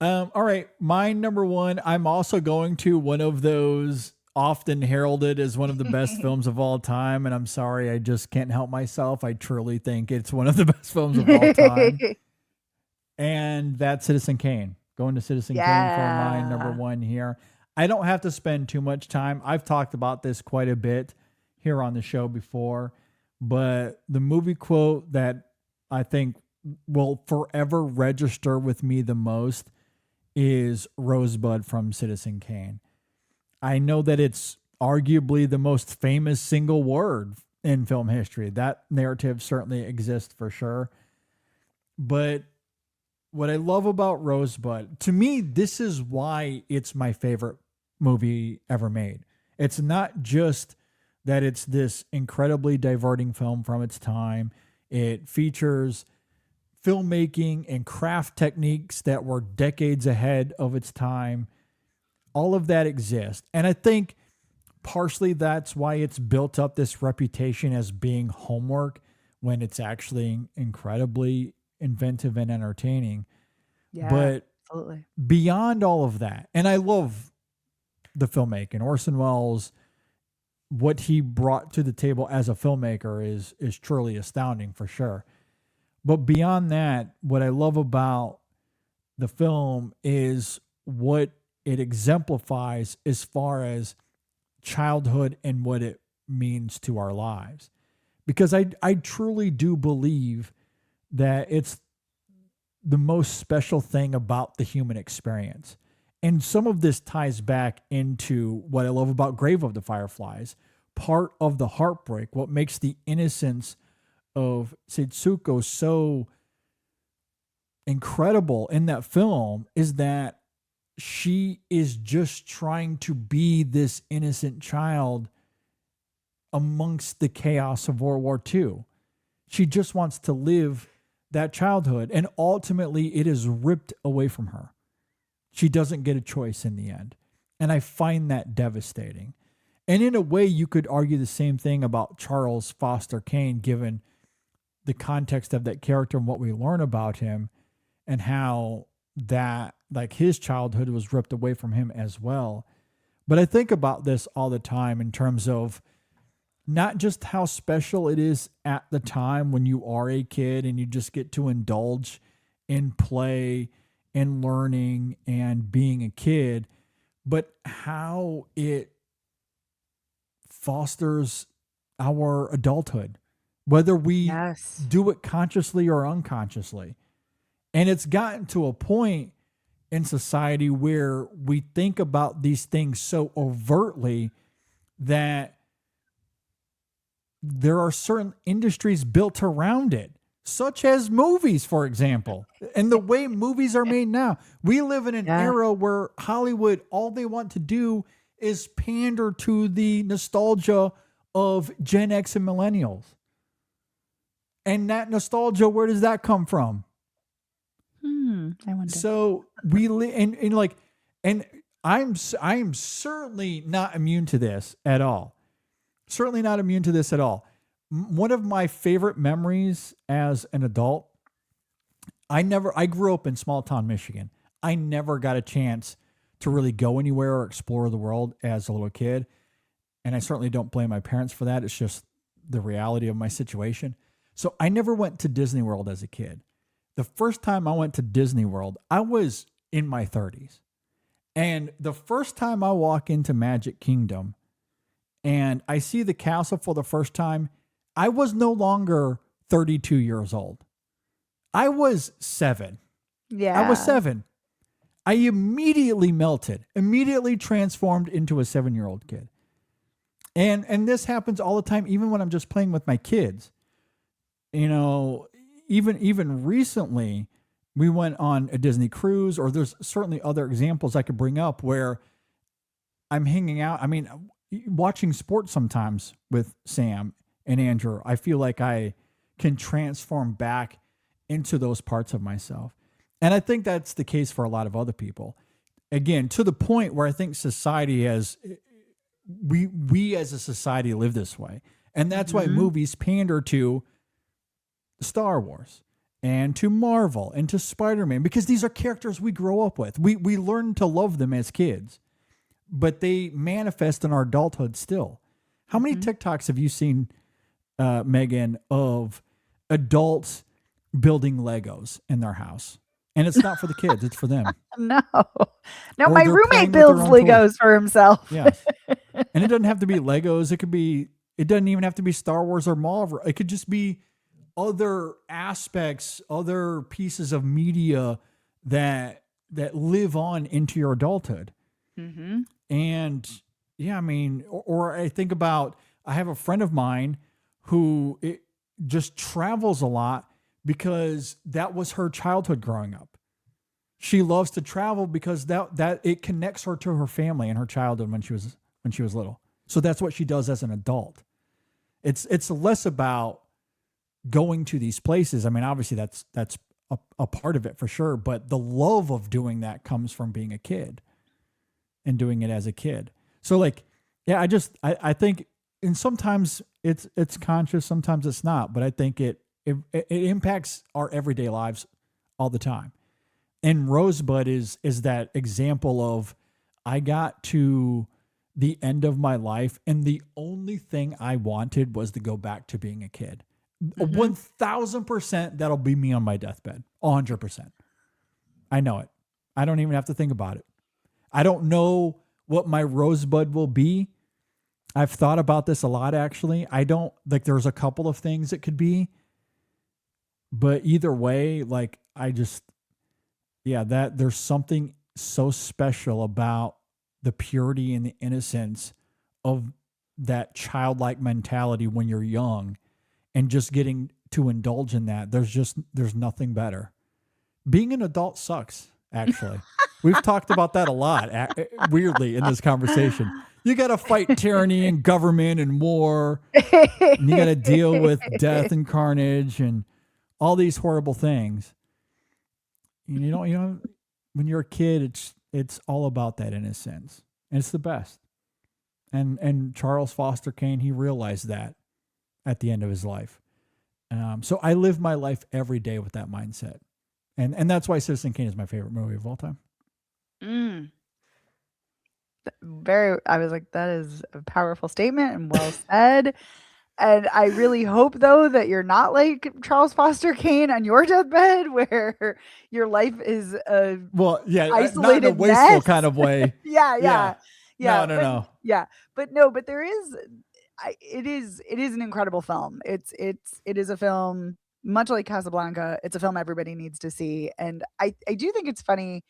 All right. My number one, I'm also going to one of those often heralded as one of the best films of all time. And I'm sorry, I just can't help myself. I truly think it's one of the best films of all time. And that's Citizen Kane. Going to Citizen Kane for my number Yeah. one here. I don't have to spend too much time. I've talked about this quite a bit here on the show before, but the movie quote that I think will forever register with me the most is Rosebud from Citizen Kane. I know that it's arguably the most famous single word in film history. That narrative certainly exists for sure. But what I love about Rosebud, to me, this is why it's my favorite movie ever made. It's not just that it's this incredibly diverting film from its time, it features filmmaking and craft techniques that were decades ahead of its time. All of that exists. And I think partially that's why it's built up this reputation as being homework when it's actually incredibly inventive and entertaining. Yeah, But absolutely. beyond all of that, and I love the filmmaking, Orson Welles, what he brought to the table as a filmmaker is truly astounding for sure. But beyond that, what I love about the film is what it exemplifies as far as childhood and what it means to our lives. Because I truly do believe that it's the most special thing about the human experience. And some of this ties back into what I love about Grave of the Fireflies. Part of the heartbreak, what makes the innocence of Setsuko so incredible in that film is that she is just trying to be this innocent child amongst the chaos of World War II. She just wants to live that childhood, and ultimately it is ripped away from her. She doesn't get a choice in the end. And I find that devastating. And in a way, you could argue the same thing about Charles Foster Kane, given the context of that character and what we learn about him and how that, like, his childhood was ripped away from him as well. But I think about this all the time in terms of not just how special it is at the time when you are a kid and you just get to indulge in play and learning and being a kid, but how it fosters our adulthood, whether we Yes. do it consciously or unconsciously. And it's gotten to a point in society where we think about these things so overtly that there are certain industries built around it, such as movies, for example, and the way movies are made now. We live in an Yeah. era where Hollywood, all they want to do is pander to the nostalgia of Gen X and millennials. And that nostalgia, where does that come from? I wonder. So we live and like, and I'm certainly not immune to this at all. Certainly not immune to this at all. One of my favorite memories as an adult, I grew up in small town Michigan. I never got a chance to really go anywhere or explore the world as a little kid. And I certainly don't blame my parents for that. It's just the reality of my situation. So I never went to Disney World as a kid. The first time I went to Disney World, I was in my 30s. And the first time I walk into Magic Kingdom and I see the castle for the first time, I was no longer 32 years old. I was 7. I was Yeah. 7. I immediately melted, immediately transformed into a 7-year-old kid. And this happens all the time, even when I'm just playing with my kids. You know, even recently, we went on a Disney cruise, or there's certainly other examples I could bring up where I'm hanging out. I mean, watching sports sometimes with Sam and Andrew, I feel like I can transform back into those parts of myself. And I think that's the case for a lot of other people. Again, to the point where I think society has we as a society live this way. And that's why Mhm. movies pander to Star Wars and to Marvel and to Spider-Man, because these are characters we grow up with. We learn to love them as kids, but they manifest in our adulthood still. How many TikToks have you seen, Megan, of adults building Legos in their house? And it's not for the kids, it's for them. No. No, Or my they're roommate playing with their builds own toys. Legos for himself. Yes. And it doesn't have to be Legos. It doesn't even have to be Star Wars or Marvel. It could just be other aspects, other pieces of media that live on into your adulthood. Mm-hmm. And yeah, I mean, or I think about, I have a friend of mine who just travels a lot because that was her childhood growing up. She loves to travel because that it connects her to her family and her childhood when she was little. So that's what she does as an adult. It's less about going to these places. I mean, obviously that's a part of it for sure, but the love of doing that comes from being a kid and doing it as a kid. So like, yeah, I think, and sometimes it's conscious, sometimes it's not, but I think it impacts our everyday lives all the time. And Rosebud is that example of, I got to the end of my life and the only thing I wanted was to go back to being a kid. 1000% that'll be me on my deathbed. 100%. I know it. I don't even have to think about it. I don't know what my Rosebud will be. I've thought about this a lot, actually. I don't, like, there's a couple of things it could be, but either way, like, that there's something so special about the purity and the innocence of that childlike mentality when you're young, and just getting to indulge in that. There's nothing better. Being an adult sucks, actually. We've talked about that a lot, weirdly, in this conversation. You got to fight tyranny and government and war, and you got to deal with death and carnage and all these horrible things. You know, when you're a kid, it's all about that innocence, and it's the best. And Charles Foster Kane, he realized that at the end of his life. So I live my life every day with that mindset, and that's why Citizen Kane is my favorite movie of all time. I was like, that is a powerful statement and well said. And I really hope, though, that you're not like Charles Foster Kane on your deathbed, where your life is not in a isolated wasteful mess. kind of way. Yeah. No. Yeah, but there is. It is an incredible film. It is a film much like Casablanca. It's a film everybody needs to see, and I do think it's funny.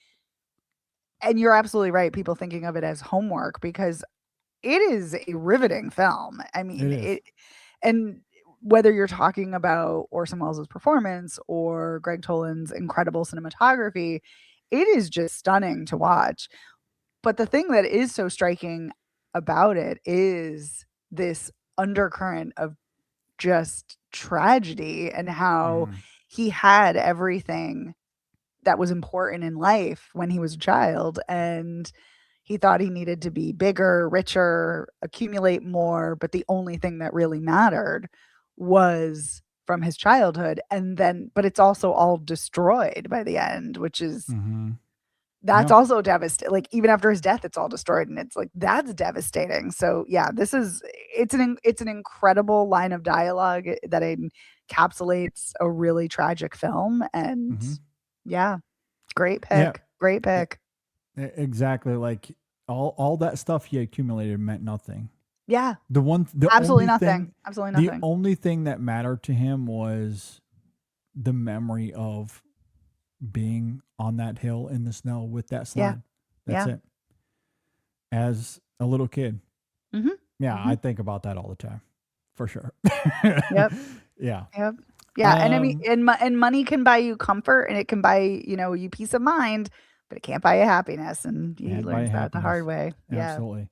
And you're absolutely right. People thinking of it as homework, because it is a riveting film. I mean, and whether you're talking about Orson Welles' performance or Greg Toland's incredible cinematography, it is just stunning to watch. But the thing that is so striking about it is this undercurrent of just tragedy, and how he had everything that was important in life when he was a child, and he thought he needed to be bigger, richer, accumulate more, but the only thing that really mattered was from his childhood. And then, but it's also all destroyed by the end, which is that's also devastating. Like, even after his death, it's all destroyed, and it's like, that's devastating. So yeah, it's an incredible line of dialogue that encapsulates a really tragic film. And yeah, great pick. Yeah. Great pick. Exactly. Like, all that stuff he accumulated meant nothing. Yeah. Absolutely nothing. The only thing that mattered to him was the memory of being on that hill in the snow with that sled. That's it. As a little kid. I think about that all the time, for sure. Yep. Yeah. Yep. Yeah. And I mean, and money can buy you comfort, and it can buy, you peace of mind, but it can't buy you happiness. And he learns that the hard way. Yeah. Absolutely.